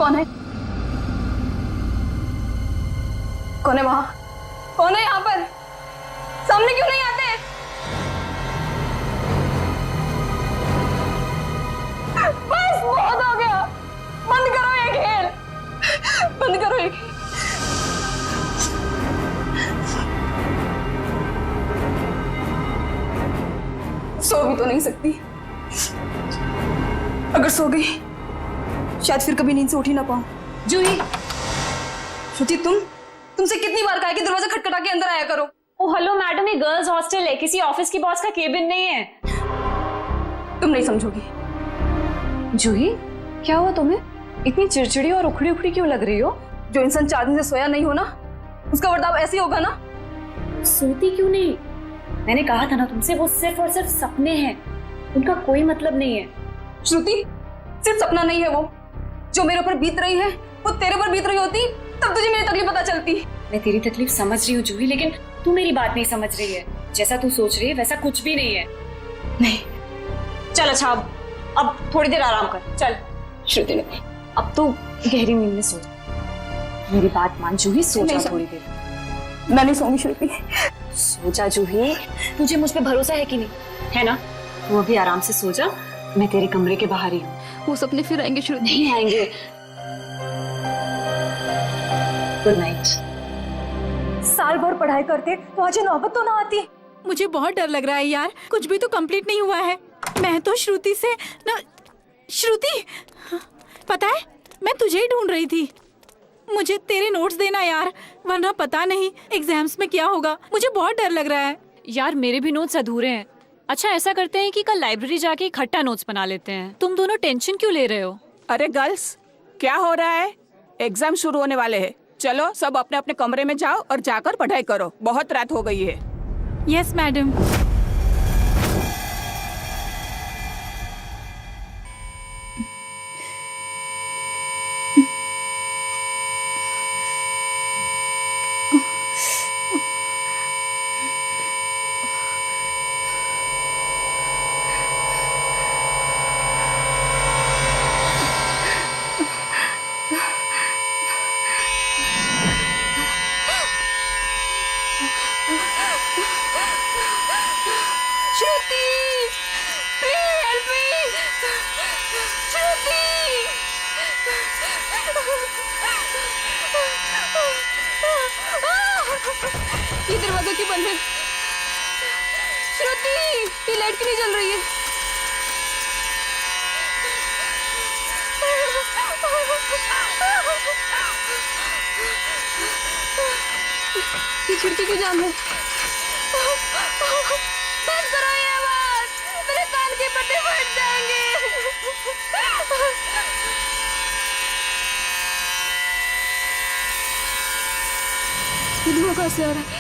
कौन है? कौन है वहां? कौन है यहाँ पर? सामने क्यों नहीं आते? बस बहुत हो गया, बंद करो ये खेल, बंद करो ये खेल। सो भी तो नहीं सकती, अगर सो गई शायद फिर कभी नींद से उठ ही ना पाऊं। जूही, श्रुति, तुमसे कितनी बार कहा कि दरवाजा खटखटा के अंदर आया करो। ओ हेलो मैडम, ये गर्ल्स हॉस्टल है, किसी ऑफिस की बॉस का केबिन नहीं है। तुम नहीं समझोगी। जूही, क्या हुआ तुम्हें? इतनी चिड़चिड़ी और उखड़ी उखड़ी क्यों लग रही हो? जो इंसान 4 दिन से सोया नहीं हो ना, उसका बर्ताव ऐसे ही होगा ना। सोती क्यों नहीं? मैंने कहा था ना तुमसे, वो सिर्फ और सिर्फ सपने हैं, उनका कोई मतलब नहीं है। श्रुति, सिर्फ सपना नहीं है वो, जो मेरे ऊपर बीत रही है वो तेरे पर बीत रही होती तब तुझे मेरी तकलीफ पता चलती। मैं तेरी तकलीफ समझ रही हूँ जूही, लेकिन तू मेरी बात नहीं समझ रही है। जैसा तू सोच रही है वैसा कुछ भी नहीं है। नहीं, चल अच्छा, अब थोड़ी देर आराम कर। चल श्रुति ने, अब तो गहरी नींद में सो जा। मेरी बात मान जूही, सो जा थोड़ी देर। मैं नहीं सोऊंगी श्रुति। सो जा जूही, तुझे मुझ पे भरोसा है कि नहीं? है ना? तू अभी आराम से सो जा, मैं तेरे कमरे के बाहर ही हूँ। वो सपने फिर आएंगे श्रुति। नहीं आएंगे। Good night. साल भर पढ़ाई करते तो आज नौबत तो ना आती। मुझे बहुत डर लग रहा है यार, कुछ भी तो कंप्लीट नहीं हुआ है। मैं तो श्रुति से न... श्रुति, पता है मैं तुझे ही ढूंढ रही थी। मुझे तेरे नोट्स देना यार, वरना पता नहीं एग्जाम्स में क्या होगा। मुझे बहुत डर लग रहा है यार, मेरे भी नोट्स अधूरे हैं। अच्छा ऐसा करते हैं कि कल लाइब्रेरी जाके इकट्ठा नोट्स बना लेते हैं। तुम दोनों टेंशन क्यों ले रहे हो? अरे गर्ल्स, क्या हो रहा है? एग्जाम शुरू होने वाले हैं। चलो सब अपने अपने कमरे में जाओ और जाकर पढ़ाई करो, बहुत रात हो गई है। Yes madam. ये दरवाजा क्यों बंद है? श्रुति, ये लाइट क्यों नहीं जल रही है? ये खिड़की क्यों जाम है? बंद करो ये आवाज, मेरे कान के पट्टे फट जाएंगे। ये धुआं कहाँ से आ रहा है?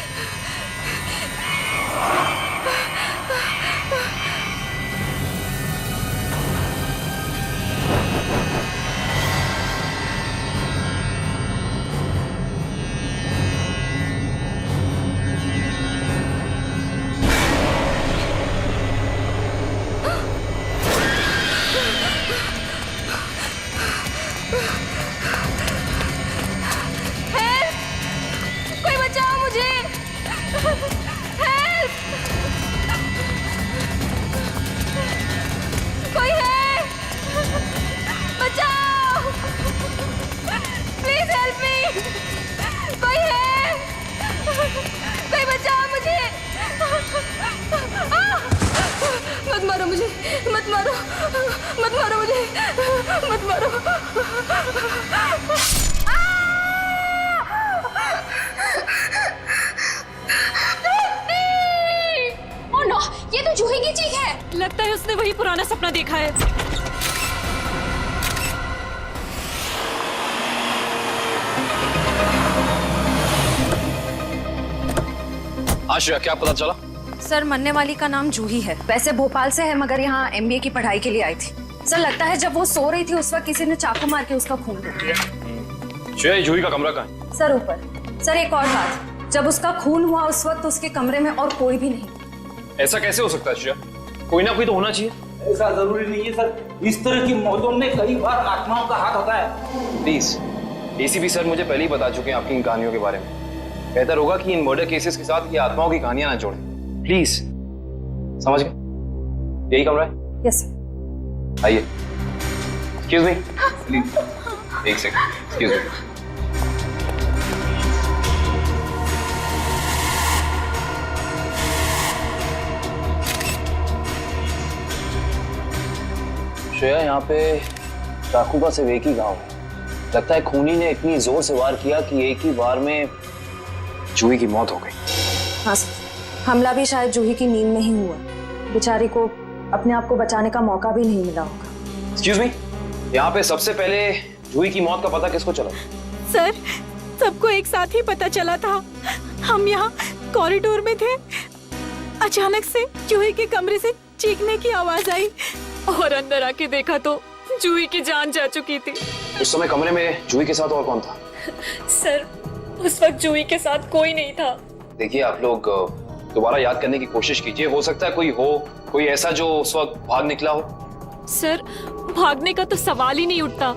मत मारो मुझे, मत मारो, मत मारो मुझे, मत मारो। ओह नो, ये तो जूही की चीख है। लगता है उसने वही पुराना सपना देखा है। आशिया, क्या पता चला? सर, मरने वाली का नाम जूही है। वैसे भोपाल से है, मगर यहाँ MBA की पढ़ाई के लिए आई थी। सर, लगता है जब वो सो रही थी उस वक्त किसी ने चाकू मार के उसका खून रोक दिया। श्रेया, जूही का कमरा कहाँ है? सर ऊपर। सर एक और बात, जब उसका खून हुआ उस वक्त उसके कमरे में और कोई भी नहीं। ऐसा कैसे हो सकता है श्रेया? कोई ना कोई तो होना चाहिए। ऐसा जरूरी नहीं है सर, इस तरह की मौतों में कई बार आत्माओं का हाथ होता है। प्लीज, एसीपी सर मुझे पहले ही बता चुके हैं आपकी इन कहानियों के बारे में। बेहतर होगा कि इन मर्डर केसेस के साथ ये आत्माओं की कहानियां ना जोड़ें। प्लीज, समझ गए? यही कमरा है? यस आइए। एक्सक्यूज मी, एक सेकंड, एक्सक्यूज मी। श्रेया, यहाँ पे चाकू का सिर्फ एक ही घाव है। लगता है खूनी ने इतनी जोर से वार किया कि एक ही बार में जूही की मौत हो गई। हाँ सर, हमला भी शायद जूही की नींद में ही हुआ। बेचारी को अपने आप को बचाने का मौका भी नहीं मिला होगा। एक्सक्यूज मी, यहाँ पे सबसे पहले जूही की मौत का पता किसको चला? सर, सबको एक साथ ही पता चला था। हम यहाँ कॉरिडोर में थे, अचानक से जूही के कमरे से चीखने की आवाज आई और अंदर आके देखा तो जूही की जान जा चुकी थी। उस समय कमरे में जूही के साथ और कौन था? सर, उस वक्त जूही के साथ कोई नहीं था। देखिए, आप लोग दोबारा याद करने की कोशिश कीजिए। हो सकता है कोई ऐसा जो उस वक्त भाग निकला हो। सर, भागने का तो सवाल ही नहीं उठता,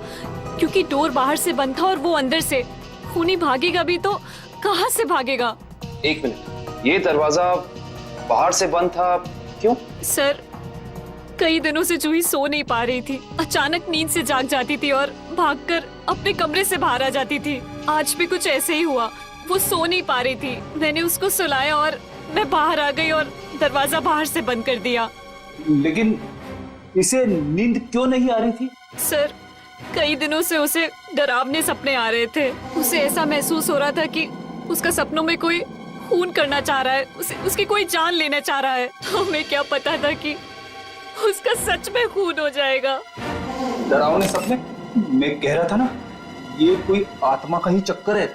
क्योंकि डोर बाहर से बंद था और वो अंदर से। खूनी भागेगा भी तो कहाँ से भागेगा? एक मिनट, ये दरवाजा बाहर से बंद था, क्यों? सर, कई दिनों से जूही सो नहीं पा रही थी। अचानक नींद से जाग जाती थी और भागकर अपने कमरे से बाहर आ जाती थी। आज भी कुछ ऐसे ही हुआ। वो सो नहीं पा रही थी, मैंने उसको सुलाया और मैं बाहर आ गई और दरवाजा बाहर से बंद कर दिया। लेकिन इसे नींद क्यों नहीं आ रही थी? सर, कई दिनों से उसे डरावने सपने आ रहे थे। उसे ऐसा महसूस हो रहा था कि उसका सपनों में कोई खून करना चाह रहा है, उसकी कोई जान लेना चाह रहा है। हमें क्या पता था कि उसका सच में खून हो जाएगा। डरावने सपने? मैं कह रहा था ना, ये कोई आत्मा का ही चक्कर है।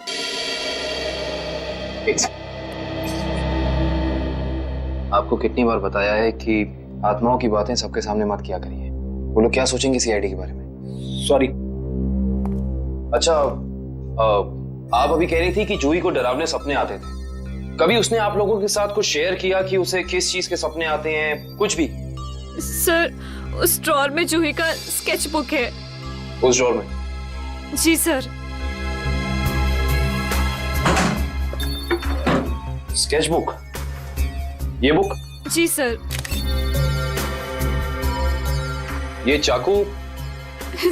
आपको कितनी बार बताया है कि आत्माओं की बातें सबके सामने मत किया करिए। वो लोग क्या सोचेंगे सीआईडी के बारे में? सॉरी। अच्छा, आप अभी कह रही थी कि जूही को डरावने सपने आते थे। कभी उसने आप लोगों के साथ कुछ शेयर किया कि उसे किस चीज के सपने आते हैं? कुछ भी? सर, उस ड्रॉर में जूही का स्केच बुक है। उस ड्रॉर में? जी सर। Sketch book? ये बुक? जी सर। ये चाकू?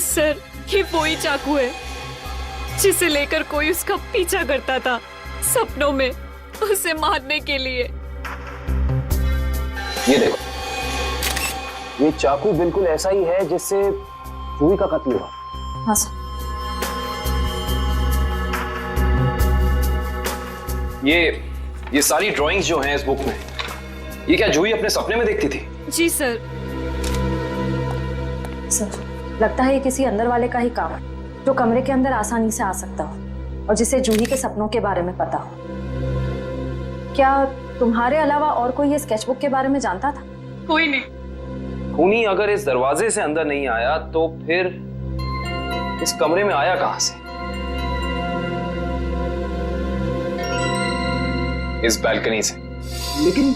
सर, ये वही चाकू है जिसे लेकर कोई उसका पीछा करता था सपनों में, उसे मारने के लिए। ये देखो, ये चाकू बिल्कुल ऐसा ही है जिससे जूही का कत्ल हुआ। हाँ सर। ये सारी ड्राइंग्स जो हैं इस बुक में, ये क्या जूही अपने सपने में देखती थी? जी सर। सर, लगता है ये किसी अंदर वाले का ही काम है, जो कमरे के अंदर आसानी से आ सकता हो और जिसे जूही के सपनों के बारे में पता हो। क्या तुम्हारे अलावा और कोई ये स्केचबुक के बारे में जानता था? कोई नहीं। खूनी अगर इस दरवाजे से अंदर नहीं आया तो फिर इस कमरे में आया कहां से? इस बालकनी से। लेकिन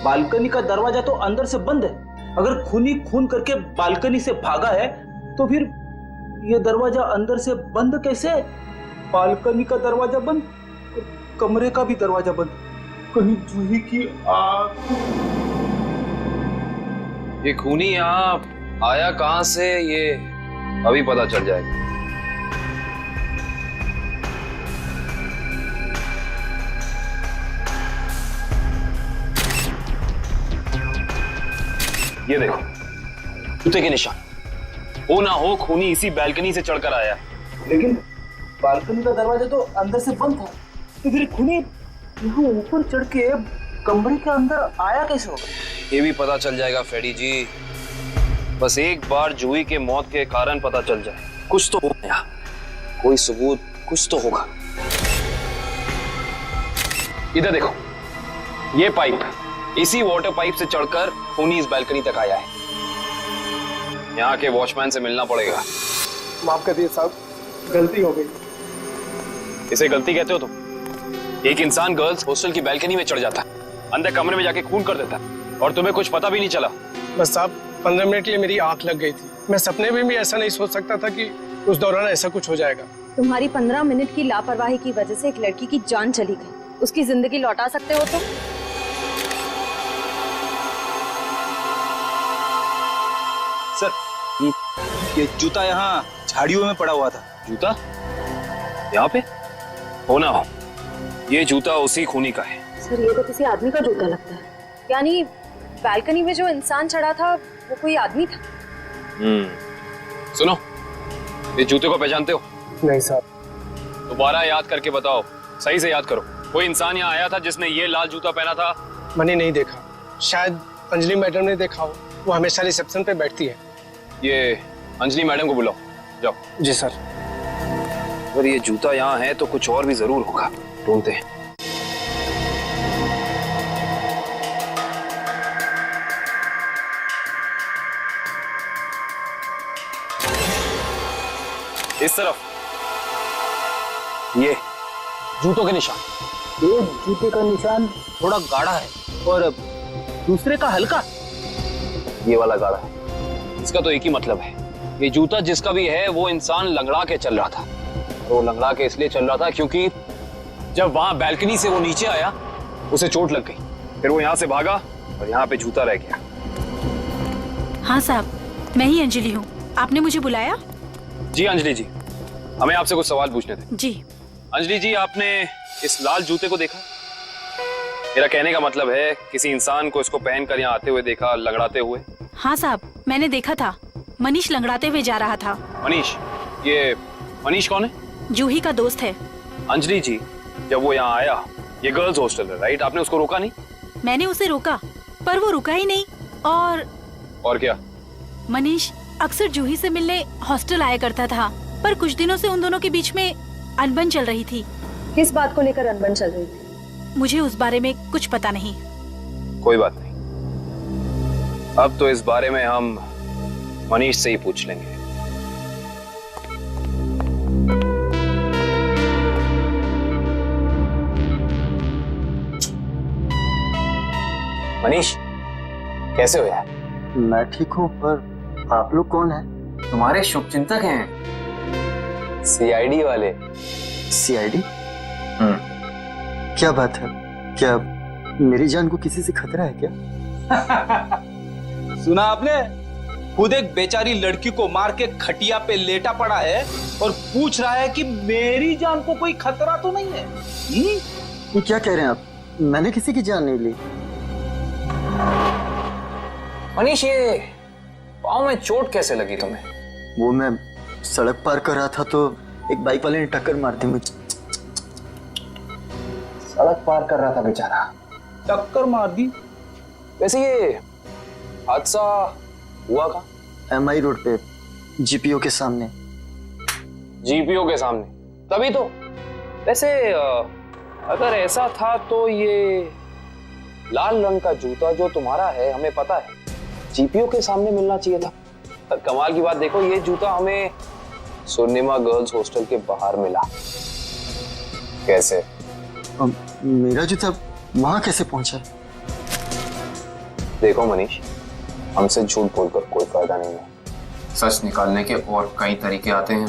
बालकनी का दरवाजा तो अंदर से बंद है। अगर खूनी खून करके बालकनी से भागा है तो फिर यह दरवाजा अंदर से बंद कैसे? बालकनी का दरवाजा बंद, कमरे का भी दरवाजा बंद। कहीं जूही की आग? ये खूनी यहाँ आया कहां से, ये अभी पता चल जाएगा। ये देखो, जूते के निशान। हो ना हो खूनी इसी बालकनी से चढ़कर आया। लेकिन बालकनी का दरवाजा तो अंदर से बंद था, तो फिर खूनी यहाँ ऊपर चढ़ के कमरे के अंदर आया कैसे होगा? ये भी पता चल जाएगा फ्रेडी जी। बस एक बार जूही के मौत के कारण पता चल जाए, कुछ तो होगा यहाँ, कोई सबूत कुछ तो होगा। इधर देखो, ये पाइप, इसी वाटर पाइप से चढ़कर खूनी इस बालकनी तक आया है। यहाँ के वॉचमैन से मिलना पड़ेगा। माफ कर दिए साहब, गलती हो गई। इसे गलती कहते हो तुम? एक इंसान गर्ल्स हॉस्टल की बालकनी में चढ़ जाता है, अंदर कमरे में जाके खून कर देता है और तुम्हें कुछ पता भी नहीं चला। बस साहब, 15 मिनट के लिए मेरी आंख लग गई थी। मैं सपने में भी ऐसा नहीं सोच सकता था कि उस दौरान ऐसा कुछ हो जाएगा। तुम्हारी 15 मिनट की लापरवाही की वजह से एक लड़की की जान चली गई, उसकी जिंदगी लौटा सकते हो तुम? सर, ये जूता यहाँ झाड़ियों में पड़ा हुआ था। जूता यहाँ पे? हो ना हो, ये जूता उसी खूनी का है। सर, ये तो किसी आदमी का जूता लगता है। यानी बालकनी में जो इंसान चढ़ा था वो कोई आदमी था? सुनो, ये जूते को पहचानते हो? नहीं साहब। दोबारा याद करके बताओ, सही से याद करो। कोई इंसान यहाँ आया था जिसने ये लाल जूता पहना था? मैंने नहीं देखा, शायद अंजलि मैडम ने देखा हो, वो हमेशा रिसेप्शन पे बैठती है। ये अंजलि मैडम को बुलाओ, जाओ। जी सर। अगर ये जूता यहाँ है तो कुछ और भी जरूर होगा, ढूंढते हैं। इस तरफ ये जूतों के निशान। एक जूते का निशान थोड़ा गाढ़ा है और दूसरे का हल्का। ये वाला गाढ़ा है। इसका तो एक ही मतलब है, ये जूता जिसका भी है वो इंसान लंगड़ा के चल रहा था। वो लंगड़ा के इसलिए चल रहा था क्योंकि जब वहां बैल्कनी से वो नीचे आया उसे चोट लग गई, फिर वो यहाँ से भागा और यहाँ पे जूता रह गया। हाँ साहब, मैं ही अंजलि हूँ। आपने मुझे बुलाया? जी अंजलि जी, हमें आपसे कुछ सवाल पूछने थे। जी। अंजलि जी, आपने इस लाल जूते को देखा? मेरा कहने का मतलब है किसी इंसान को इसको पहनकर यहाँ आते हुए देखा, लंगड़ाते हुए? हाँ साहब, मैंने देखा था। मनीष लंगड़ाते हुए जा रहा था। मनीष? ये मनीष कौन है? जूही का दोस्त है। अंजलि जी, जब वो यहाँ आया, ये गर्ल्स हॉस्टल है राइट, आपने उसको रोका नहीं? मैंने उसे रोका पर वो रुका ही नहीं। और क्या? मनीष अक्सर जूही से मिलने हॉस्टल आया करता था, पर कुछ दिनों से उन दोनों के बीच में अनबन चल रही थी। किस बात को लेकर अनबन चल रही थी? मुझे उस बारे में कुछ पता नहीं। कोई बात नहीं, अब तो इस बारे में हम मनीष से ही पूछ लेंगे। मनीष, कैसे हो यार? मैं ठीक हूँ, पर आप लोग कौन हैं? तुम्हारे शुभचिंतक हैं, सीआईडी वाले। सीआईडी? क्या बात है? क्या मेरी जान को किसी से खतरा है क्या? सुना आपने? खुद एक बेचारी लड़की को मार के खटिया पे लेटा पड़ा है और पूछ रहा है कि मेरी जान को कोई खतरा तो नहीं है। ये क्या कह रहे हैं आप? मैंने किसी की जान नहीं ली। मनीष, ये पाँव में चोट कैसे लगी तुम्हें? वो मैं सड़क पार कर रहा था तो एक बाइक वाले ने टक्कर मार दी मुझे। सड़क पार कर रहा था बेचारा, टक्कर मार दी? वैसे ये हादसा हुआ कहाँ? MI रोड पे, जीपीओ के सामने। जीपीओ के सामने? तभी तो। वैसे अगर ऐसा था तो ये लाल रंग का जूता जो तुम्हारा है, हमें पता है जीपीओ के सामने मिलना चाहिए था। पर कमाल की बात देखो, ये जूता हमें सुर्निमा गर्ल्स हॉस्टल के बाहर मिला। कैसे? मेरा जूता वहां कैसे पहुंचा? देखो मनीष, हमसे झूठ बोलकर कोई फायदा नहीं है। सच निकालने के और कई तरीके आते हैं।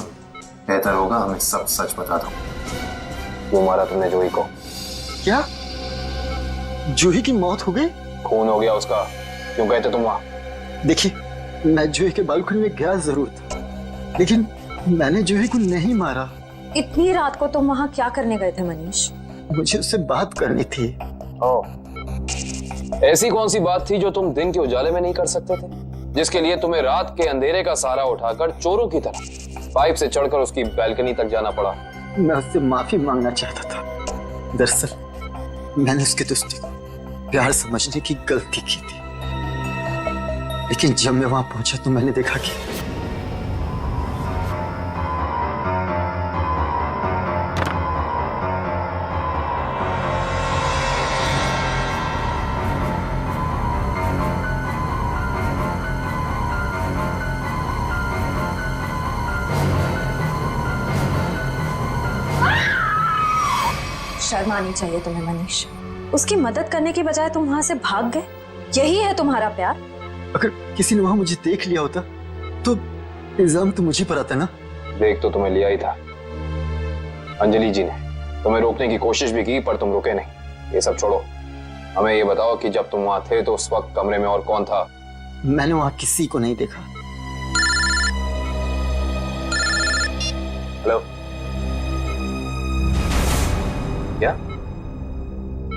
बेहतर होगा हमें सब सच बता दो। क्यों मारा तुमने जूही को? क्या जूही की मौत हो गई? खून हो गया उसका। क्यों गए थे तुम वहां? देखिए, मैं जूही के बालकनी में गया जरूर था, लेकिन मैंने जूही को नहीं मारा। इतनी रात को तुम वहां क्या करने गए थे मनीष? मुझे उससे बात करनी थी। ऐसी कौन सी बात थी जो तुम दिन के उजाले में नहीं कर सकते थे, जिसके लिए तुम्हें रात के अंधेरे का सहारा उठाकर चोरों की तरह पाइप से चढ़कर उसकी बैल्कनी तक जाना पड़ा? मैं उससे माफी मांगना चाहता था। दरअसल मैंने उसके दोस्ती को प्यार समझने की गलती की थी, लेकिन जब मैं वहां पहुंचा तो मैंने देखा कि शर्म आनी चाहिए तुम्हें मनीष। उसकी मदद करने की बजाय तुम वहां से भाग गए। यही है तुम्हारा प्यार? अगर किसी ने वहां मुझे देख लिया होता तो इल्जाम तो मुझे पर आता ना। देख तो तुम्हें लिया ही था। अंजलि जी ने तुम्हें रोकने की कोशिश भी की पर तुम रुके नहीं। ये सब छोड़ो, हमें ये बताओ कि जब तुम वहां थे तो उस वक्त कमरे में और कौन था? मैंने वहां किसी को नहीं देखा। हेलो, क्या?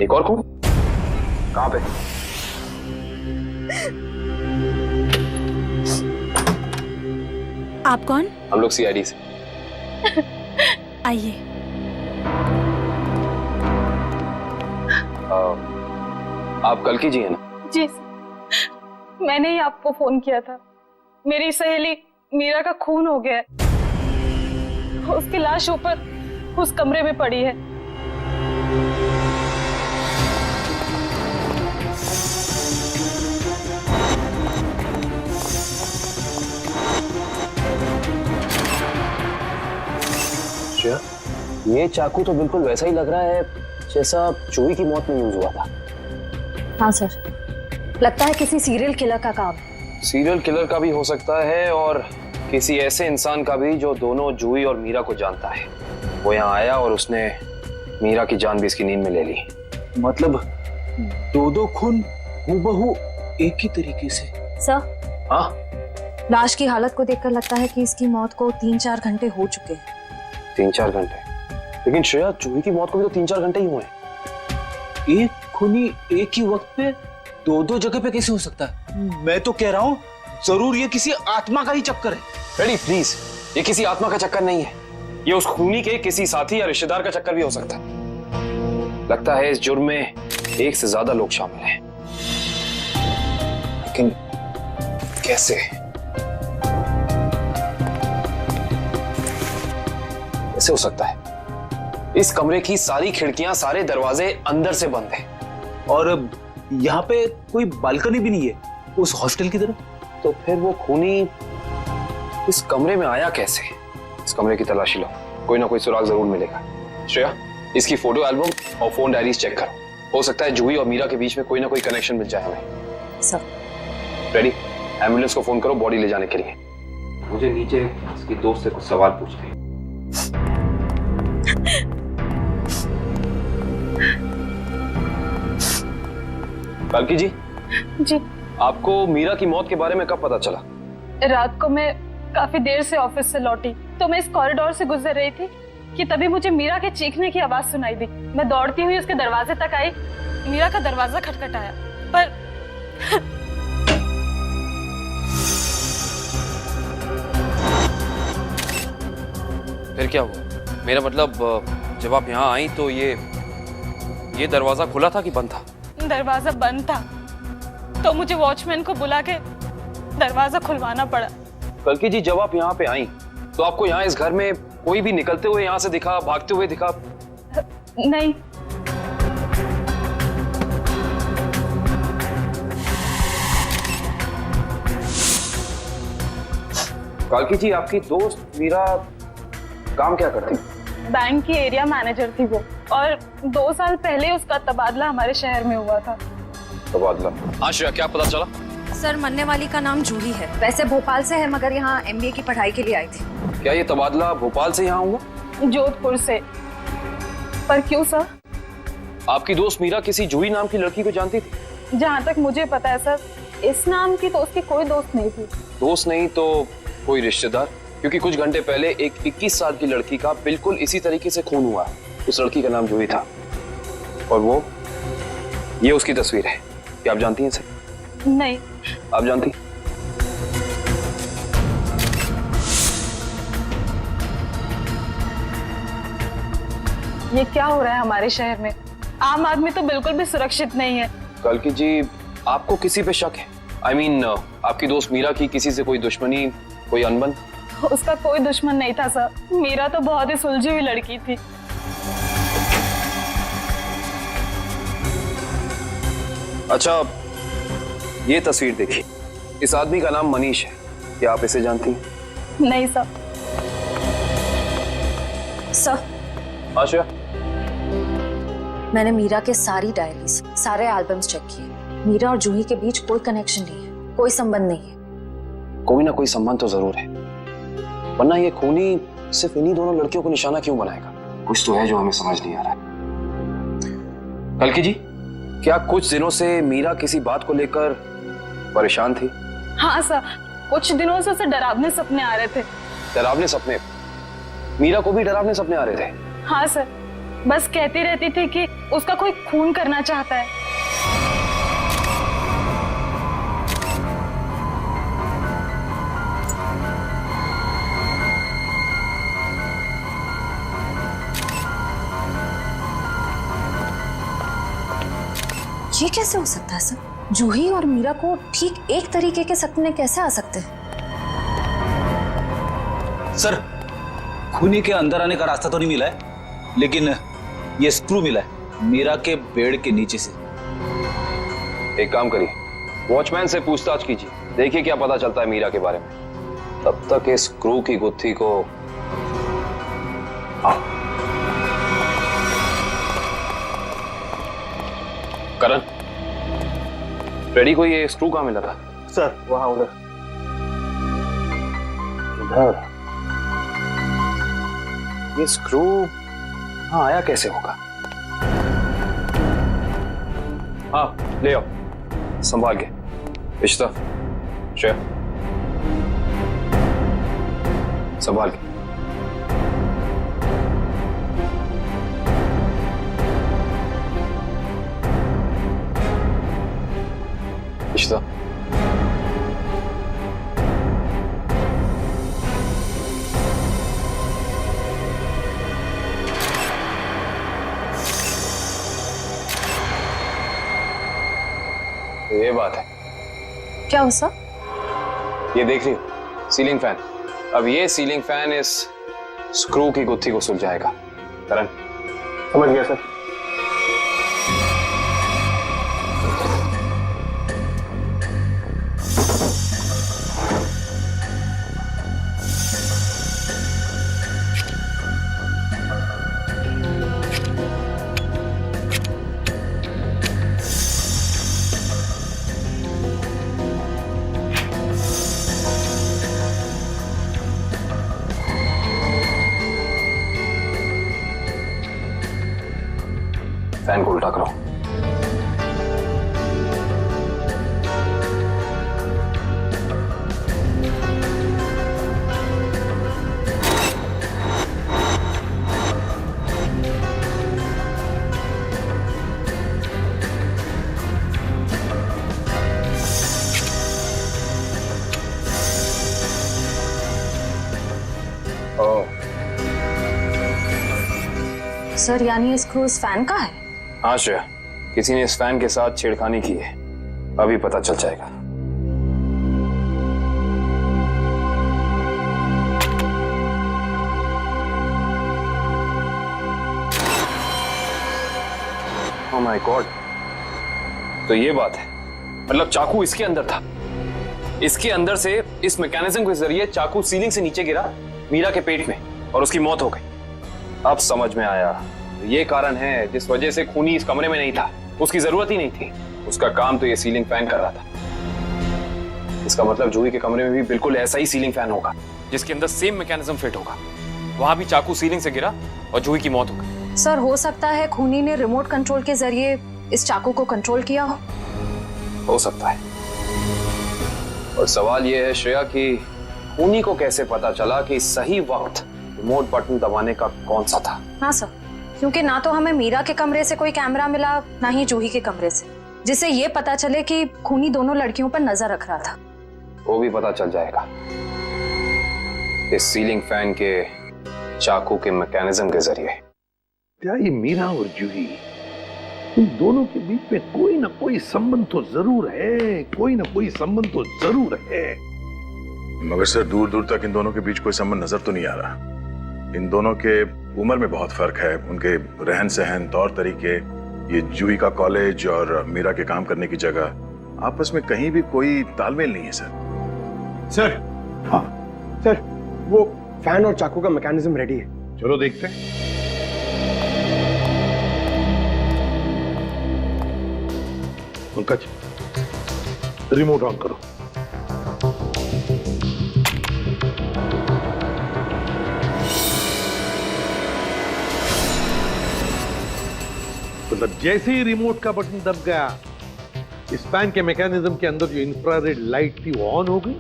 एक और कौन? कहां पे? आप कौन? हम लोग सीआईडी से। आइए। आप कल की जी है ना? जी, मैंने ही आपको फोन किया था। मेरी सहेली मीरा का खून हो गया है। उसकी लाश ऊपर उस कमरे में पड़ी है। श्रेया, ये चाकू तो बिल्कुल वैसा ही लग रहा है जैसा जूही की मौत में यूज हुआ था। हाँ सर, लगता है किसी सीरियल किलर का काम। सीरियल किलर का भी हो सकता है और किसी ऐसे इंसान का भी जो दोनों जूही और मीरा को जानता है। वो यहाँ आया और उसने मीरा की जान भी इसकी नींद में ले ली। मतलब दो खून हूबहू एक ही तरीके से। सर, हाँ, लाश की हालत को देखकर लगता है कि इसकी मौत को 3-4 घंटे हो चुके हैं। 3-4 घंटे? लेकिन श्रेया, जूही की मौत को भी तो 3-4 घंटे ही हुए हैं। एक खूनी एक ही वक्त पे दो जगह पे कैसे हो सकता है? मैं तो कह रहा हूँ जरूर ये किसी आत्मा का ही चक्कर है। रेडी प्लीज, ये किसी आत्मा का चक्कर नहीं है। ये उस खूनी के किसी साथी या रिश्तेदार का चक्कर भी हो सकता है। लगता है इस जुर्म में एक से ज्यादा लोग शामिल हैं। लेकिन कैसे? कैसे हो सकता है? इस कमरे की सारी खिड़कियां, सारे दरवाजे अंदर से बंद हैं। और यहाँ पे कोई बालकनी भी नहीं है उस हॉस्टल की तरफ। तो फिर वो खूनी इस कमरे में आया कैसे? इस कमरे की तलाशी लो, कोई ना कोई सुराग जरूर मिलेगा। श्रेया, इसकी फोटो एल्बम और फोन डायरीज चेक करो। हो सकता है जूही और मीरा के बीच में कोई ना कोई कनेक्शन मिल जाए हमें। सर, रेडी, एम्बुलेंस को फोन करो बॉडी ले जाने के लिए। मुझे नीचे इसकी दोस्त से कुछ सवाल पूछने हैं। कालकी जी। जी, आपको मीरा की मौत के बारे में कब पता चला? रात को मैं काफी देर से ऑफिस से लौटी तो मैं इस कॉरिडोर से गुजर रही थी कि तभी मुझे मीरा के चीखने की आवाज सुनाई दी। मैं दौड़ती हुई उसके दरवाजे तक आई। मीरा का दरवाजा खटखटाया पर फिर क्या हुआ? मेरा मतलब जब आप यहाँ आई तो ये दरवाजा खुला था कि बंद था? दरवाजा बंद था तो मुझे वॉचमैन को बुला के दरवाजा खुलवाना पड़ा। कल्की जी, जब आप यहाँ पे आई तो आपको यहाँ इस घर में कोई भी निकलते हुए यहाँ से दिखा, भागते हुए दिखा? नहीं। कालकी जी, आपकी दोस्त मीरा काम क्या करती? बैंक की एरिया मैनेजर थी वो, और 2 साल पहले उसका तबादला हमारे शहर में हुआ था। तबादला? हाँ श्रेया, क्या पता चला? सर, मरने वाली का नाम जूही है। वैसे भोपाल से है मगर यहाँ MBA की पढ़ाई के लिए आई थी। क्या ये तबादला भोपाल से यहाँ हुआ? जोधपुर से। पर क्यों सर? आपकी दोस्त मीरा किसी जूही नाम की लड़की को जानती थी? जहाँ तक मुझे पता है सर, इस नाम की तो उसकी कोई दोस्त नहीं थी। दोस्त नहीं तो कोई रिश्तेदार? क्योंकि कुछ घंटे पहले एक 21 साल की लड़की का बिल्कुल इसी तरीके से खून हुआ। उस लड़की का नाम जूही था और वो ये उसकी तस्वीर है। क्या आप जानती हैं इसे? नहीं। आप जानती? ये क्या हो रहा है हमारे शहर में? आम आदमी तो बिल्कुल भी सुरक्षित नहीं है। कल्की जी, आपको किसी पे शक है? I mean, आपकी दोस्त मीरा की किसी से कोई दुश्मनी, कोई अनबन? उसका कोई दुश्मन नहीं था सर। मीरा तो बहुत ही सुलझी हुई लड़की थी। अच्छा, ये तस्वीर देखिए। इस आदमी का नाम मनीष है। क्या आप इसे जानती हैं? नहीं सर। सर, आशा, मैंने मीरा के सारी डायरीज, सारे एल्बम्स चेक किए। मीरा और जूही के बीच कोई कनेक्शन नहीं है। कोई संबंध नहीं है। कोई ना कोई संबंध तो जरूर है, वरना ये खूनी सिर्फ इन्हीं दोनों लड़कियों को निशाना क्यों बनाएगा? कुछ तो है जो हमें समझ नहीं आ रहा है। कल्कि जी, क्या कुछ दिनों से मीरा किसी बात को लेकर परेशान थी? हाँ सर, कुछ दिनों से उसे डरावने सपने आ रहे थे। डरावने सपने? मीरा को भी डरावने सपने आ रहे थे? हाँ सर, बस कहती रहती थी कि उसका कोई खून करना चाहता है। ये कैसे हो सकता है सर? जूही और मीरा को ठीक एक तरीके के सपने कैसे आ सकते हैं? सर, खूनी के अंदर आने का रास्ता तो नहीं मिला है, लेकिन ये स्क्रू मिला है मीरा के बेड के नीचे से। एक काम करिए, वॉचमैन से पूछताछ कीजिए, देखिए क्या पता चलता है मीरा के बारे में। तब तक इस स्क्रू की गुत्थी को करण, रेडी को ये स्क्रू कहाँ मिला था? सर वहां उधर। इधर? ये स्क्रू हाँ आया कैसे होगा? हाँ ले आओ, संभाल के। इश्ता, श्रेया, संभाल के। इश्ता, ये बात है। क्या हो सर? ये देख रही हो, सीलिंग फैन। अब ये सीलिंग फैन इस स्क्रू की गुत्थी को सुलझाएगा। करण, समझ गया सर। फैन को उल्टा करो। सर यानी ये स्क्रू इस फैन का है? हाँ श्रेया, किसी ने इस फैन के साथ छेड़खानी की है, अभी पता चल जाएगा। ओह माय गॉड, तो ये बात है, मतलब चाकू इसके अंदर था। इसके अंदर से इस मैकेनिज्म के जरिए चाकू सीलिंग से नीचे गिरा मीरा के पेट में और उसकी मौत हो गई। अब समझ में आया, ये कारण है जिस वजह से खूनी इस कमरे में नहीं था। उसकी जरूरत ही नहीं थी, उसका काम तो ये सीलिंग फैन कर रहा था। इसका मतलब जूही के कमरे में भी बिल्कुल ऐसा ही सीलिंग फैन होगा जिसके अंदर सेम मैकेनिज्म फिट होगा। वहां भी चाकू सीलिंग से गिरा और जूही की मौत हो गई। सर हो सकता है खूनी ने रिमोट कंट्रोल के जरिए इस चाकू को कंट्रोल किया हो सकता है। और सवाल यह है श्रेया कि खूनी को कैसे पता चला कि सही वक्त रिमोट बटन दबाने का कौन सा था? हाँ सर, क्योंकि ना तो हमें मीरा के कमरे से कोई कैमरा मिला, ना ही जूही के कमरे से, जिससे ये पता चले कि खूनी दोनों लड़कियों पर नजर रख रहा था। वो भी पता चल जाएगा इस सीलिंग फैन के चाकू के मैकेनिज्म के जरिए। क्या ये मीरा और जूही, इन दोनों के बीच में कोई ना कोई संबंध तो जरूर है, कोई ना कोई संबंध तो जरूर है। मगर सर दूर दूर तक इन दोनों के बीच कोई संबंध नजर तो नहीं आ रहा। इन दोनों के उम्र में बहुत फर्क है, उनके रहन सहन, तौर तरीके, ये जूही का कॉलेज और मीरा के काम करने की जगह, आपस में कहीं भी कोई तालमेल नहीं है सर। सर हाँ सर, वो फैन और चाकू का मैकेनिज्म रेडी है। चलो देखते हैं। पंकज, रिमोट ऑन करो। मतलब जैसे ही रिमोट का बटन दब गया, इस फैन के मैकेनिज्म के अंदर जो इंफ्रारेड लाइट थी वो ऑन हो गई,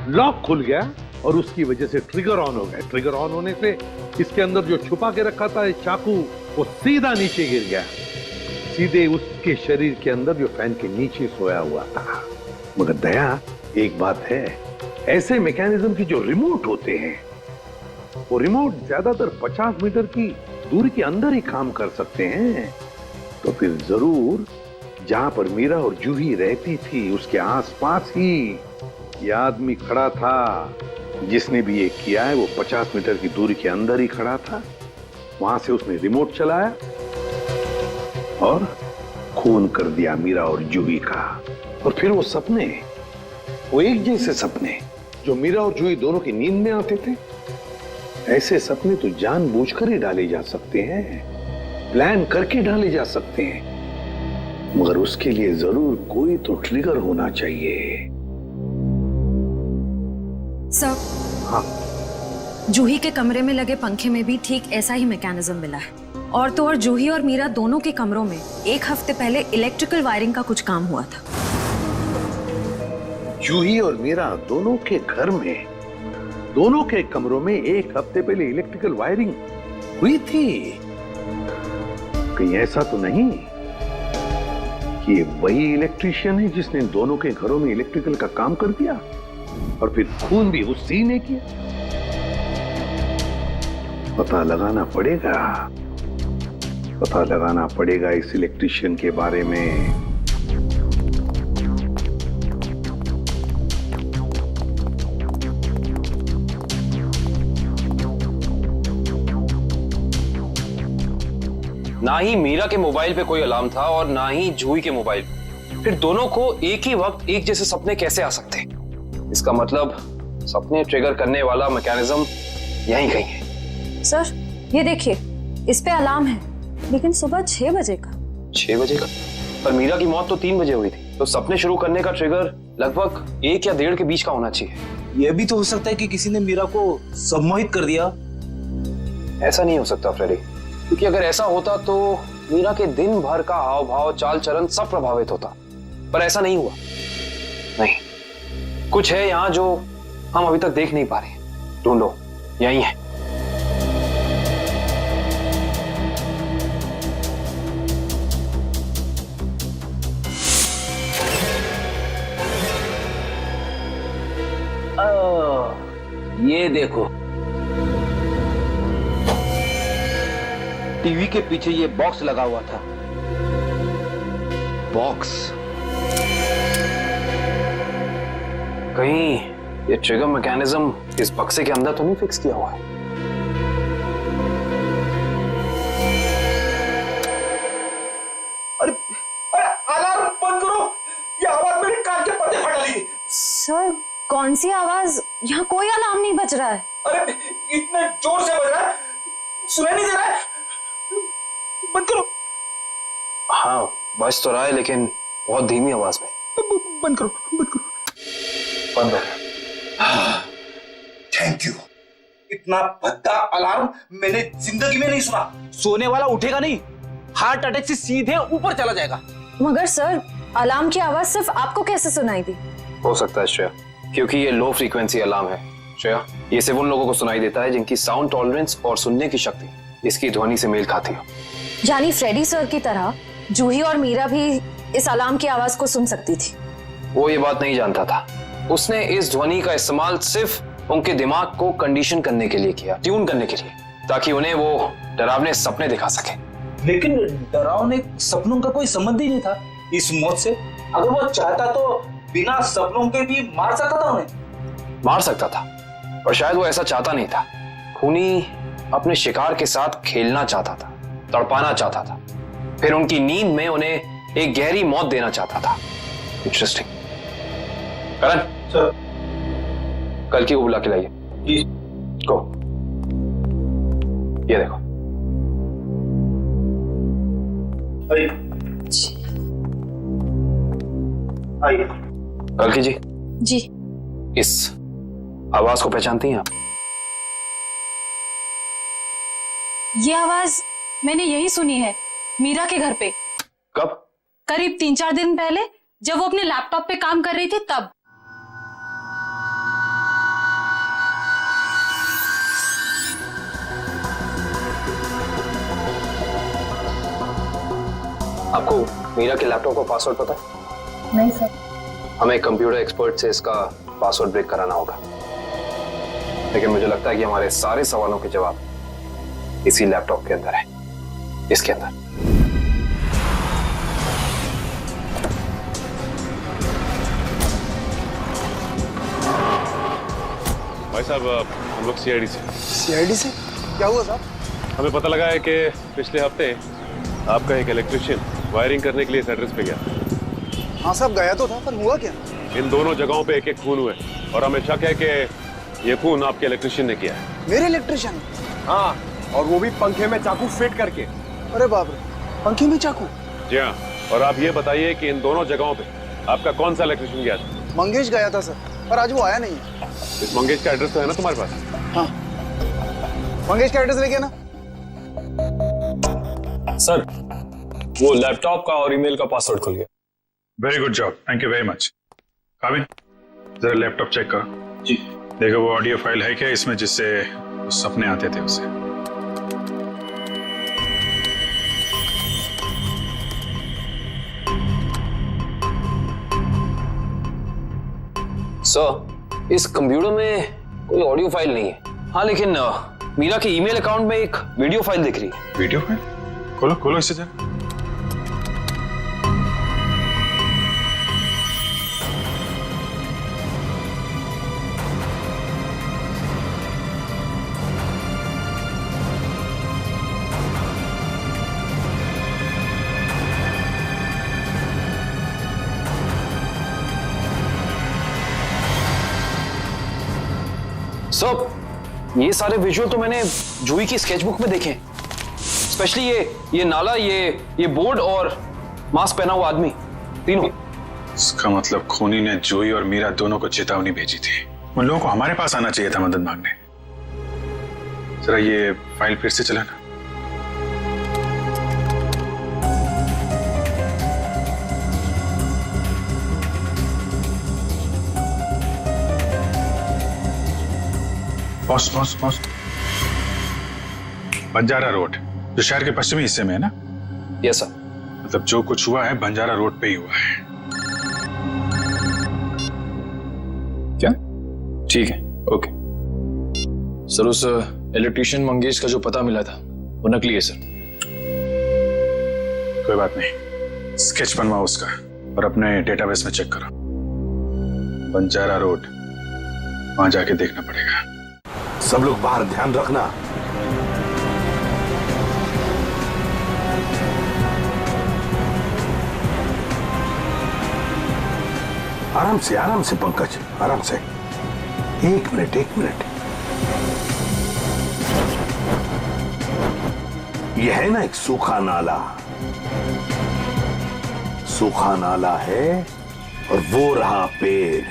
लॉक खुल गया और उसकी वजह से ट्रिगर ऑन हो गया। ट्रिगर ऑन होने से इसके अंदर जो छुपा के रखा था चाकू, वो सीधा नीचे गिर गया, सीधे उसके शरीर के अंदर जो फैन के नीचे सोया हुआ था। मगर दया, एक बात है, ऐसे मैकेनिज्म की जो रिमोट होते हैं, वो रिमोट ज्यादातर 50 मीटर की दूरी के अंदर ही काम कर सकते हैं। तो फिर जरूर जहां पर मीरा और जूही रहती थी उसके आसपास ही यह आदमी खड़ा था। जिसने भी ये किया है वो 50 मीटर की दूरी के अंदर ही खड़ा था। वहां से उसने रिमोट चलाया और खून कर दिया मीरा और जूही का। और फिर वो सपने, वो एक जैसे सपने जो मीरा और जूही दोनों की नींद में आते थे, ऐसे सपने तो जानबूझकर ही डाले जा सकते हैं, प्लान करके डाले जा सकते हैं, मगर उसके लिए जरूर कोई तो ट्रिगर होना चाहिए। सर, हाँ, जूही के कमरे में लगे पंखे में भी ठीक ऐसा ही मैकेनिज्म मिला है। और तो और जूही और मीरा दोनों के कमरों में 1 हफ्ते पहले इलेक्ट्रिकल वायरिंग का कुछ काम हुआ था। जूही और मीरा दोनों के घर में, दोनों के कमरों में 1 हफ्ते पहले इलेक्ट्रिकल वायरिंग हुई थी। कहीं ऐसा तो नहीं कि ये वही इलेक्ट्रीशियन है जिसने दोनों के घरों में इलेक्ट्रिकल का काम कर दिया और फिर खून भी उसी ने किया? पता लगाना पड़ेगा इस इलेक्ट्रीशियन के बारे में। ना ही मीरा के मोबाइल पे कोई अलार्म था और ना ही जूही के मोबाइल पे। फिर दोनों को एक ही वक्त एक जैसे सपने कैसे आ सकते हैं? इसका मतलब सपने ट्रिगर करने वाला मैकेनिज्म यहीं कहीं है। सर, ये देखिए, इस पे अलार्म है, लेकिन सुबह 6 बजे का। 6 बजे का? पर मीरा की मौत तो 3 बजे हुई थी, तो सपने शुरू करने का ट्रिगर लगभग 1 या 1.5 के बीच का होना चाहिए। यह भी तो हो सकता है कि किसी ने मीरा को सम्मोहित कर दिया। ऐसा नहीं हो सकता फ्रेडी, क्योंकि अगर ऐसा होता तो मीरा के दिन भर का हाव भाव, चाल चलन सब प्रभावित होता, पर ऐसा नहीं हुआ। नहीं, कुछ है यहाँ जो हम अभी तक देख नहीं पा रहे। ढूंढो, यही है। ये देखो, टीवी के पीछे ये बॉक्स लगा हुआ था। बॉक्स? कहीं ये ट्रिगर मैकेनिज्म इस बक्से के अंदर तो नहीं फिक्स किया हुआ है? अरे अलार्म बंद करो, ये आवाज मेरे कान के पर्दे फटा ली। सर, कौन सी आवाज? यहाँ कोई अलार्म नहीं बज रहा है। अरे इतने जोर से बज रहा है, सुनाई नहीं दे रहा है। बंद करो। हाँ, बज तो रहा है, लेकिन बहुत धीमी आवाज में। बंद करो, बंद करो। बंद हो गया। Thank you. इतना भद्दा अलार्म मैंने जिंदगी में नहीं सुना। सोने वाला उठेगा नहीं, हार्ट अटैक से सीधे ऊपर चला जाएगा। मगर सर, अलार्म की आवाज सिर्फ आपको कैसे सुनाई दी? हो सकता है श्रेया, क्योंकि ये लो फ्रीक्वेंसी अलार्म है। श्रेया, ये सिर्फ उन लोगों को सुनाई देता है जिनकी साउंड टॉलरेंस और सुनने की शक्ति इसकी ध्वनि से मेल खाती हो। यानी फ्रेडी सर की तरह जूही और मीरा भी इस अलार्म की आवाज को सुन सकती थी। वो ये बात नहीं जानता था। उसने इस ध्वनि का इस्तेमाल सिर्फ उनके दिमाग को कंडीशन करने के लिए किया, ट्यून करने के लिए, ताकि उन्हें वो डरावने सपने दिखा सके। लेकिन डरावने सपनों का कोई संबंध ही नहीं था इस मौत से। अगर वो चाहता तो बिना सपनों के भी मार सकता था उन्हें। मार सकता था, पर शायद वो ऐसा चाहता नहीं था। खूनी अपने शिकार के साथ खेलना चाहता था, तड़पाना चाहता था, फिर उनकी नींद में उन्हें एक गहरी मौत देना चाहता था। इंटरेस्टिंग। करण सर, कल की को बुला के लाइए। जी। को ये देखो। आइए। कल की जी। जी। इस आवाज को पहचानती हैं आप? ये आवाज मैंने यही सुनी है, मीरा के घर पे। कब? करीब 3-4 दिन पहले, जब वो अपने लैपटॉप पे काम कर रही थी तब। आपको मीरा के लैपटॉप का पासवर्ड पता है? नहीं सर। हमें कंप्यूटर एक्सपर्ट से इसका पासवर्ड ब्रेक कराना होगा, लेकिन मुझे लगता है कि हमारे सारे सवालों के जवाब इसी लैपटॉप के अंदर है, इसके अंदर। भाई साहब, हम लोग सीआईडी से। सीआईडी से? क्या हुआ साहब? हमें पता लगा है कि पिछले हफ्ते आपका एक इलेक्ट्रिशियन वायरिंग करने के लिए इस एड्रेस पे गया। हाँ साहब, गया तो था, पर हुआ क्या? इन दोनों जगहों पे एक खून हुए और हमें शक है कि ये खून आपके इलेक्ट्रिशियन ने किया है। मेरे इलेक्ट्रिशियन? हाँ, और वो भी पंखे में चाकू फिट करके। अरे बाप रे, पंखे में चाकू? जी हाँ, और आप ये बताइए कि इन दोनों जगहों पे आपका कौन सा इलेक्ट्रिशियन गया था? मंगेश गया था सर, पर आज वो आया नहीं है। इस मंगेश का एड्रेस तो है ना तुम्हारे पास? हाँ, मंगेश का एड्रेस लेके ना। सर, वो लैपटॉप का और ईमेल का पासवर्ड खुल गया। Very good job, thank you very much. काबिन, जरा लैपटॉप चेक करो। जी। देखो वो ऑडियो फाइल है क्या इसमें, जिससे सपने आते थे उसे। सर, इस कंप्यूटर में कोई ऑडियो फाइल नहीं है। हाँ, लेकिन मीरा के ईमेल अकाउंट में एक वीडियो फाइल दिख रही है। Video file? खोलो खोलो इसे जरा। सर, ये सारे विजुअल तो मैंने जूही की स्केचबुक में देखे, स्पेशली ये नाला, ये बोर्ड और मास्क पहना हुआ आदमी, तीनों। इसका मतलब खूनी ने जूही और मीरा दोनों को चेतावनी भेजी थी। उन लोगों को हमारे पास आना चाहिए था मदद मांगने। जरा ये फाइल फिर से चलाना। Pause pause pause. Banjara road, जो शहर के पश्चिमी हिस्से में है ना? Yes sir. मतलब जो कुछ हुआ है बंजारा रोड पे ही हुआ है। क्या? ठीक है, ओके। सर, उस इलेक्ट्रिशियन मंगेश का जो पता मिला था वो नकली है सर। कोई बात नहीं, स्केच बनवाओ उसका और अपने डेटाबेस में चेक करो। बंजारा रोड, वहां जाके देखना पड़ेगा। सब लोग बाहर ध्यान रखना। आराम से पंकज, आराम से। एक मिनट। यह है ना एक सूखा नाला है और वो रहा पेड़।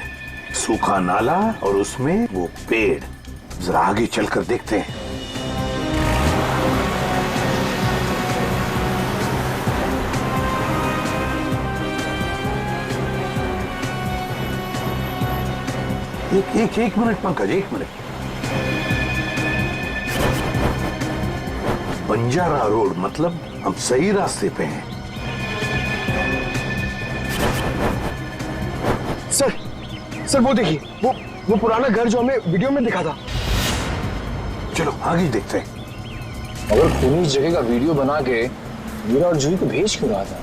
सूखा नाला और उसमें वो पेड़। जरा आगे चलकर देखते हैं। एक मिनट पंकज, एक मिनट। बंजारा रोड मतलब हम सही रास्ते पे हैं। सर वो देखिए, वो पुराना घर जो हमें वीडियो में दिखा था। चलो आगे देखते हैं। अगर खूनी इस जगह का वीडियो बना के मीरा और जूही को भेज क्यों रहा था?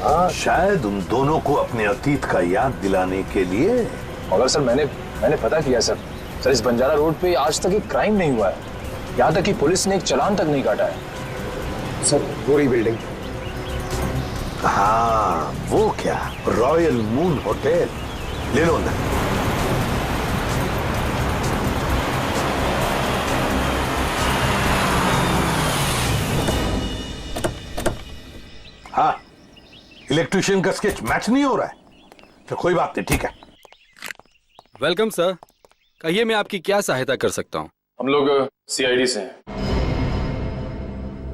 हाँ, शायद उन दोनों को अपने अतीत का याद दिलाने के लिए। मगर सर, मैंने पता किया सर, इस बंजारा रोड पे आज तक एक क्राइम नहीं हुआ है। यहाँ तक कि पुलिस ने एक चालान तक नहीं काटा है। सर, वो रही बिल्डिंग। हाँ, वो क्या, रॉयल मून होटल। ले लो अंदर। हाँ, इलेक्ट्रिशियन का स्केच मैच नहीं हो रहा है तो कोई बात नहीं, ठीक है। वेलकम सर, कहिए मैं आपकी क्या सहायता कर सकता हूँ? हम लोग सीआईडी से हैं।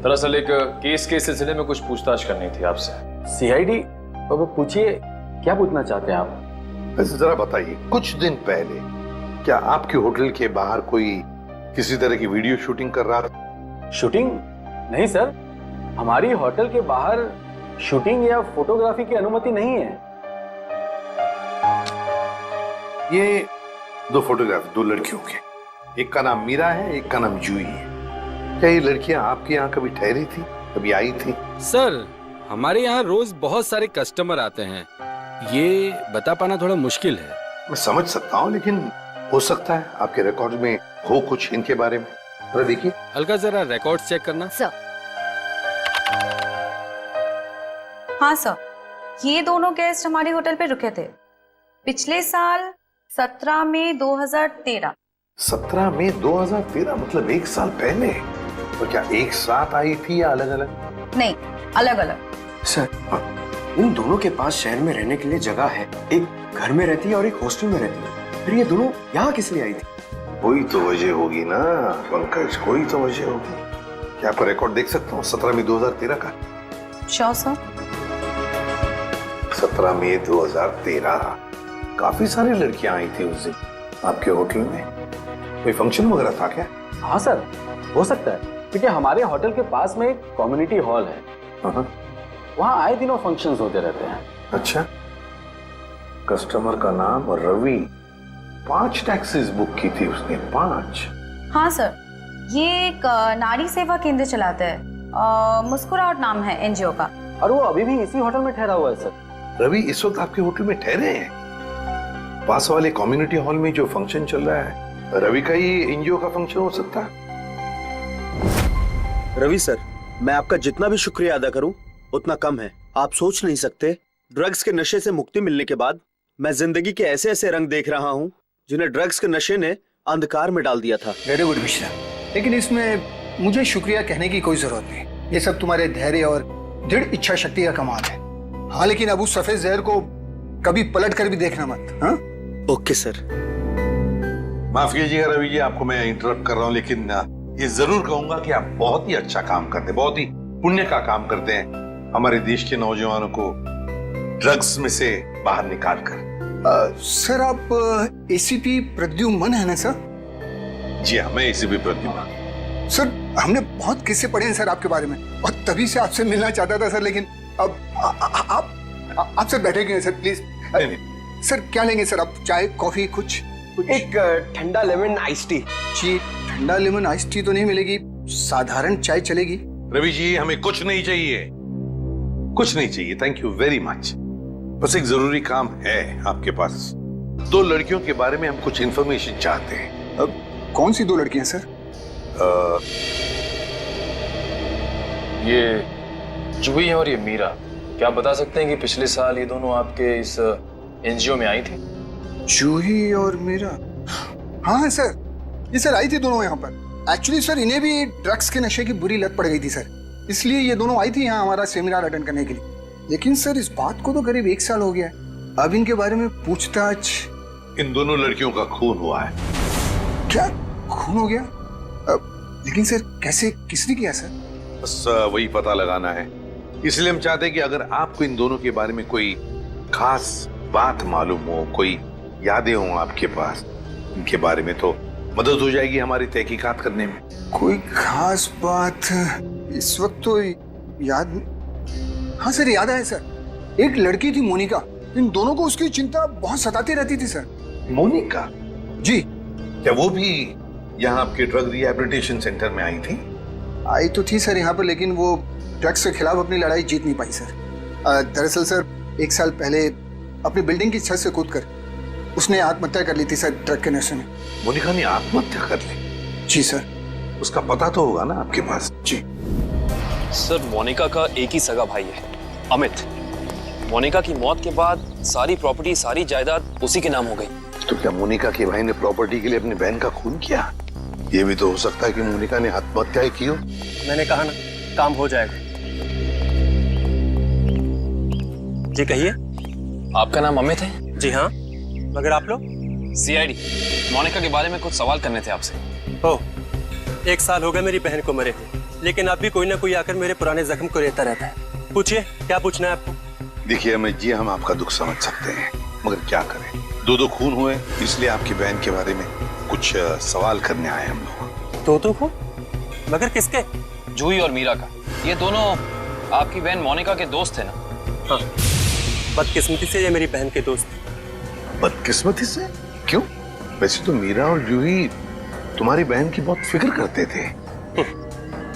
दरअसल एक केस के सिलसिले में कुछ पूछताछ करनी थी आपसे। सीआईडी बाबू, पूछिए क्या पूछना चाहते हैं आप? वैसे जरा बताइए, कुछ दिन पहले क्या आपके होटल के बाहर कोई किसी तरह की वीडियो शूटिंग कर रहा था? शूटिंग? नहीं सर, हमारी होटल के बाहर शूटिंग या फोटोग्राफी की अनुमति नहीं है। ये दो फोटोग्राफ, दो लड़कियों के, एक का नाम मीरा है, एक का नाम जूही है। क्या ये लड़कियां आपके यहाँ कभी ठहरी थी, कभी आई थी? सर, हमारे यहाँ रोज बहुत सारे कस्टमर आते हैं, ये बता पाना थोड़ा मुश्किल है। मैं समझ सकता हूँ, लेकिन हो सकता है आपके रिकॉर्ड में हो कुछ इनके बारे में। जरा देखिए। अलका, जरा रिकॉर्ड्स चेक करना। सर। हाँ सर, ये दोनों गेस्ट हमारे होटल पे रुके थे पिछले साल 17 मई 2013। 17 मई 2013, मतलब 1 साल पहले। तो क्या एक साथ आई थी या अलग अलग? नहीं, अलग अलग। सर, इन दोनों के पास शहर में रहने के लिए जगह है, एक घर में रहती है और एक हॉस्टल में रहती है, फिर ये दोनों यहाँ किस लिए आई थी? कोई तो वजह होगी ना पंकज, कोई तो वजह होगी। क्या आपका रिकॉर्ड देख सकता हूँ 17 मई 2013 का? Sure sir. 17 मई 2013, काफी सारी लड़कियां आई थी उस दिन आपके होटल में। कोई फंक्शन वगैरह था क्या? हाँ सर, हो सकता है, क्योंकि हमारे होटल के पास में एक कम्युनिटी हॉल है, वहाँ आए दिनों फंक्शंस होते रहते हैं। अच्छा, कस्टमर का नाम रवि, 5 टैक्सीज बुक की थी उसने, 5। हाँ सर, ये एक नारी सेवा केंद्र चलाता है, मुस्कुराहट नाम है एनजीओ का। और वो अभी भी इसी होटल में ठहरा हुआ है सर। रवि इस वक्त आपके होटल में ठहरे हैं? पास वाले कम्युनिटी हॉल में जो फंक्शन चल रहा है, रवि का ही एनजीओ का फंक्शन हो सकता है। रवि सर, मैं आपका जितना भी शुक्रिया अदा करूं उतना कम है। आप सोच नहीं सकते, ड्रग्स के नशे से मुक्ति मिलने के बाद मैं जिंदगी के ऐसे ऐसे रंग देख रहा हूं जिन्हें ड्रग्स के नशे ने अंधकार में डाल दिया था। वेरी गुड मिश्रा, लेकिन इसमें मुझे शुक्रिया कहने की कोई जरूरत नहीं। ये सब तुम्हारे धैर्य और दृढ़ इच्छा शक्ति का कमाल है। हाँ, लेकिन अब उस सफेद जहर को कभी पलट कर भी देखना मत। हाँ? Okay sir. माफ कीजिएगा रवि जी, आपको मैं इंटरप्ट कर रहा हूँ, लेकिन ये जरूर कहूंगा कि आप बहुत ही अच्छा काम करते हैं, बहुत ही पुण्य का काम करते हैं हमारे देश के नौजवानों को ड्रग्स में से बाहर निकाल कर। सर, आप एसीपी प्रद्युम्न है ना सर? जी हाँ, मैं एसीपी प्रद्युम्न। सर, हमने बहुत किस्से पढ़े हैं सर आपके बारे में, और तभी से आपसे मिलना चाहता था सर, लेकिन अब आप सर बैठे क्यों हैं सर, प्लीज। सर क्या लेंगे सर आप, चाय, कॉफी, कुछ? एक ठंडा लेमन आइस टी। जी, ठंडा लेमन आइस टी तो नहीं मिलेगी, साधारण चाय चलेगी। रवि जी, हमें कुछ नहीं चाहिए, कुछ नहीं चाहिए, थैंक यू वेरी मच। बस एक जरूरी काम है आपके पास। 2 लड़कियों के बारे में हम कुछ इंफॉर्मेशन चाहते हैं। अब कौन सी 2 लड़कियां सर? ये जूही और ये मीरा, क्या आप बता सकते हैं कि पिछले साल ये दोनों आपके इस एनजीओ में आई थी? जूही और मीरा? हाँ सर, ये सर आई थी दोनों यहाँ पर। एक्चुअली सर, इन्हें भी ड्रग्स के नशे की बुरी लत पड़ गई थी सर, इसलिए ये दोनों आई थी यहाँ हमारा सेमिनार अटेंड करने के लिए। लेकिन सर, इस बात को तो करीब 1 साल हो गया है। अब इनके बारे में पूछताछ। इन दोनों लड़कियों का खून हुआ है। क्या खून हो गया? लेकिन सर कैसे, किसने किया सर? बस वही पता लगाना है, इसलिए हम चाहते हैं कि अगर आपको इन दोनों के बारे में कोई खास बात मालूम हो, कोई यादें हो आपके पास इनके बारे में, तो मदद हो जाएगी हमारी तहकीकात करने में। कोई खास बात इस वक्त तो याद। हाँ सर, याद आया सर, एक लड़की थी मोनिका, इन दोनों को उसकी चिंता बहुत सताती रहती थी सर। मोनिका? जी। क्या वो भी यहाँ आपके ड्रग रिहैबिलिटेशन सेंटर में आई थी? आई तो थी सर यहाँ पर, लेकिन वो ड्रग्स के खिलाफ अपनी लड़ाई जीत नहीं पाई सर। दरअसल सर, 1 साल पहले अपनी बिल्डिंग की छत से कूदकर उसने आत्महत्या कर ली थी सर, ड्रग के नशे में। मोनिका ने आत्महत्या कर ली? जी सर। उसका पता तो होगा ना आपके पास? जी सर, मोनिका का एक ही सगा भाई है, अमित। मोनिका की मौत के बाद सारी प्रॉपर्टी, सारी जायदाद उसी के नाम हो गई। तो क्या मोनिका के भाई ने प्रॉपर्टी के लिए अपनी बहन का खून किया? ये भी तो हो सकता है कि मोनिका ने आत्महत्या की हो। मैंने कहा ना, काम हो जाएगा। जी कहिए। आपका नाम अमित है? जी हाँ, मगर आप लोग? सीआईडी। मोनिका के बारे में कुछ सवाल करने थे आपसे। ओह, 1 साल हो गया मेरी बहन को मरे हुए, लेकिन अब भी कोई ना कोई आकर मेरे पुराने जख्म को रेता रहता है। पूछिए, क्या पूछना है आपको? देखिए अमित जी, हम आपका दुख समझ सकते हैं, मगर क्या करें, दो खून हुए, इसलिए आपकी बहन के बारे में कुछ सवाल करने आए हम लोग। दो खून? मगर किसके? जूही और मीरा का। ये दोनों आपकी बहन मोनिका के दोस्त थे ना? हाँ, बदकिस्मती से ये मेरी बहन के दोस्त। बदकिस्मती से? क्यों? वैसे तो मीरा और जूही तुम्हारी बहन की बहुत फिक्र करते थे।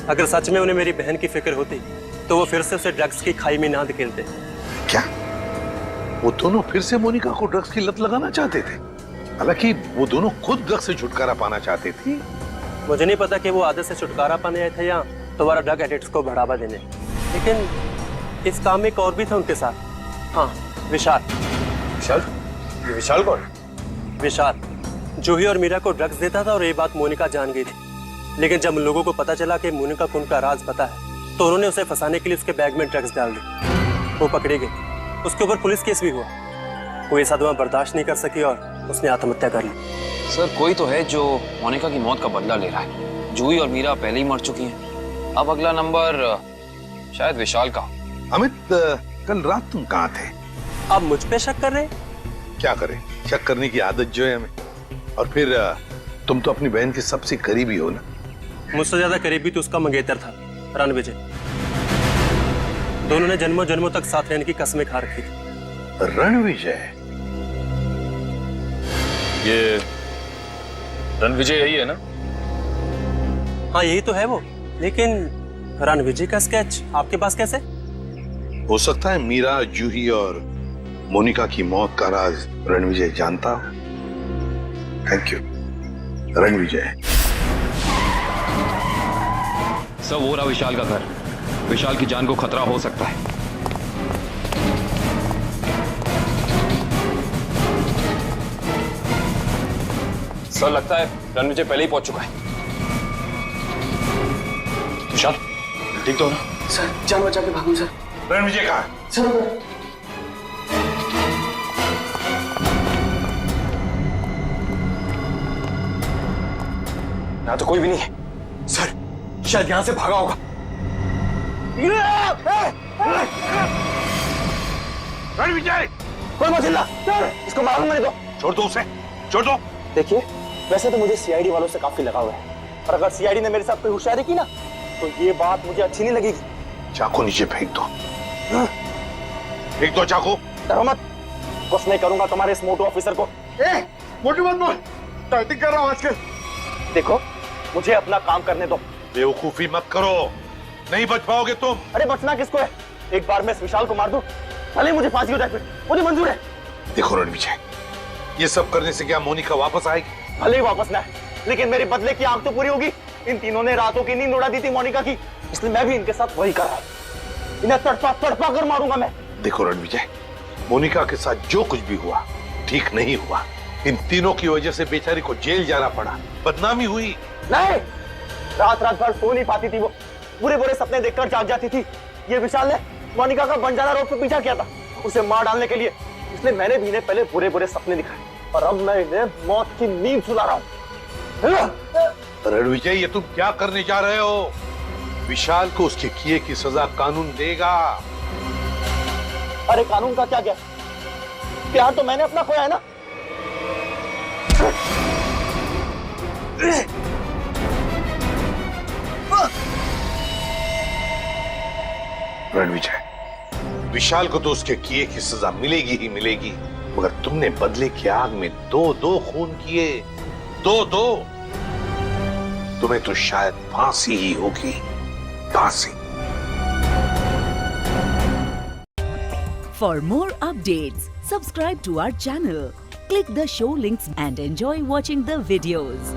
अगर सच में उन्हें मेरी बहन की फिक्र होती तो वो फिर से उसे ड्रग्स की खाई में ना धकेलते। क्या वो दोनों फिर से मोनिका को ड्रग्स की लत लगाना चाहते थे? हालांकि वो दोनों खुद ड्रग्स से छुटकारा पाना चाहते थे। मुझे नहीं पता कि वो आदत से छुटकारा पाने आए थे या दोबारा ड्रग एडिक्ट्स को बढ़ावा देने, लेकिन इस काम में एक और भी था उनके साथ। हाँ, विशाल। विशाल? ये विशाल कौन? विशाल जूही और मीरा को ड्रग्स देता था और ये बात मोनिका जान गई थी। लेकिन जब उन लोगों को पता चला कि मोनिका को उनका राज पता है तो उन्होंने उसे फंसाने के लिए उसके बैग में ड्रग्स डाल दी। वो पकड़ी गई, उसके ऊपर पुलिस केस भी हुआ। वो ये सदमा बर्दाश्त नहीं कर सकी और उसने आत्महत्या कर ली। सर, कोई तो है जो मोनिका की मौत का बदला ले रहा है। जूही और मीरा पहले ही मर चुकी हैं। अब अगला नंबर शायद विशाल का। अमित, कल रात तुम कहाँ थे? आप मुझ पे शक कर रहे हैं? क्या करें, शक करने की आदत जो है हमें। और फिर तुम तो अपनी बहन के सबसे करीबी हो ना। मुझसे ज्यादा करीबी तो उसका मंगेतर था, रणविजय। दोनों ने जन्मों जन्मों तक साथ रहने की कस्में खा रखी थी। रणविजय? ये रणविजय यही है ना? हाँ, यही तो है वो। लेकिन रणविजय का स्केच आपके पास कैसे? हो सकता है मीरा, जूही और मोनिका की मौत का राज रणविजय जानता हो। Thank you Ranvijay. सर, वो रहा विशाल का घर। विशाल की जान को खतरा हो सकता है। सर, लगता है रणविजय पहले ही पहुंच चुका है। विशाल, ठीक तो हो ना? सर, जान बचा के भागूं सर। रणविजय कहाँ है? सर, यहाँ तो कोई भी नहीं है। सर, शायद यहाँ से भागा होगा। रणविजय! कोई मत हिलना सर, इसको मालूम नहीं दो। छोड़ दो उसे, छोड़ दो। देखिए, वैसे तो मुझे सीआईडी वालों से काफी लगाव है, पर अगर सीआईडी ने मेरे साथ कोई होशियारी की ना तो ये बात मुझे अच्छी नहीं लगेगी। चाकू नीचे फेंक दो। फेंक दो चाकू। डरो मत, कुछ नहीं करूंगा तुम्हारे इस मोटू ऑफिसर को। मोटू मत बोल, टाइटिंग कर रहा हूं आजकल। देखो, मुझे अपना काम करने दो। बेवकूफी मत करो, नहीं बच पाओगे तुम। अरे बचना किसको है? एक बार मैं इस विशाल को मार दूं, भले मुझे फांसी हो जाए, फिर मुझे मंजूर है। देखो रणविजय, ये सब करने से क्या मोनिका वापस आएगी? भले ही वापस ना, लेकिन मेरी बदले की आंख तो पूरी होगी। इन तीनों ने रातों की नींद उड़ा दी थी मोनिका की, इसलिए मैं भी इनके साथ वही कर रहा हूं। इन्हें तड़पा तड़पा कर मारूंगा मैं। देखो रणविजय, मोनिका के साथ जो कुछ भी हुआ ठीक नहीं हुआ। इन तीनों की वजह से बेचारी को जेल जाना पड़ा, बदनामी हुई। नहीं, रात रात भर सो नहीं पाती थी वो, बुरे बुरे सपने देखकर जाग जाती थी। ये विशाल ने मोनिका का बंजारा रोड पे पीछा किया था उसे मार डालने के लिए, इसलिए मैंने भी इन्हें पहले बुरे बुरे सपने दिखाए और अब मैं इन्हें मौत की नींद सुला रहा हूँ। रणविजय, ये तुम क्या करने जा रहे हो? विशाल को उसके किए की सजा कानून देगा। अरे कानून का क्या? प्यार तो मैंने अपना खोया है ना। रणविजय, विशाल को तो उसके किए की सजा मिलेगी ही मिलेगी, मगर तुमने बदले की आग में दो खून किए, दो। तुम्हें तो शायद फांसी ही होगी, फांसी। For more updates, subscribe to our channel, click the show links and enjoy watching the videos.